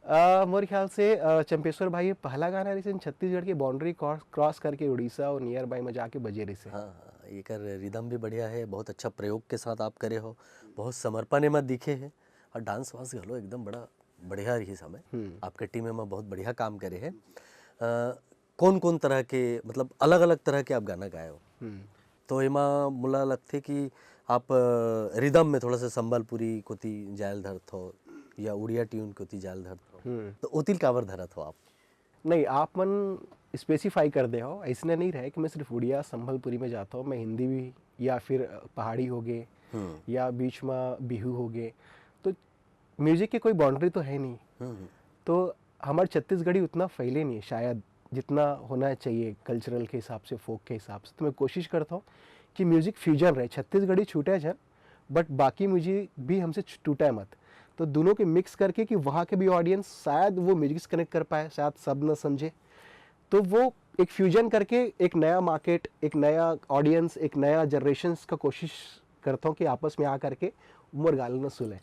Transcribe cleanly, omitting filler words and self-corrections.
मोरे ख्याल से चंपेश्वर भाई पहला गाना रही छत्तीसगढ़ की बाउंड्री क्रॉस करके उड़ीसा और नियर बाई में जाके बजे रही से। हाँ हाँ, ये कर रिदम भी बढ़िया है, बहुत अच्छा प्रयोग के साथ आप करे हो, बहुत समर्पण में दिखे हैं और डांस वांस घलो एकदम बड़ा बढ़िया रही समय आपके टीम में बहुत बढ़िया काम करे है। कौन कौन तरह के मतलब अलग अलग तरह के आप गाना गाए हो, तो एमा मोला लगथे कि आप रिदम में थोड़ा सा संबलपुरी कोती जायल धरत हो या उड़िया ट्यून कोती जायल धरत हो, तो ओतिल कावर धरत हो आप? नहीं, आप मन स्पेसिफाई कर दे हो, ऐसने नहीं रहे कि मैं सिर्फ उड़िया संभलपुरी में जाता हूँ, मैं हिंदी भी या फिर पहाड़ी हो गए या बीच में बिहू हो गए, तो म्यूजिक की कोई बाउंड्री तो है नहीं। तो हमारे छत्तीसगढ़ी उतना फैले नहीं है शायद जितना होना चाहिए कल्चरल के हिसाब से, फोक के हिसाब से। तो मैं कोशिश करता हूँ कि म्यूजिक फ्यूजन रहे, छत्तीसगढ़ी छूटे जाए बट बाकी म्यूजिक भी हमसे टूटा मत। तो दोनों के मिक्स करके कि वहाँ के भी ऑडियंस शायद वो म्यूजिक से कनेक्ट कर पाए, शायद सब न समझे, तो वो एक फ्यूजन करके एक नया मार्केट, एक नया ऑडियंस, एक नया जनरेशन का कोशिश करता हूँ कि आपस में आ करके उम्र गाल न सुले।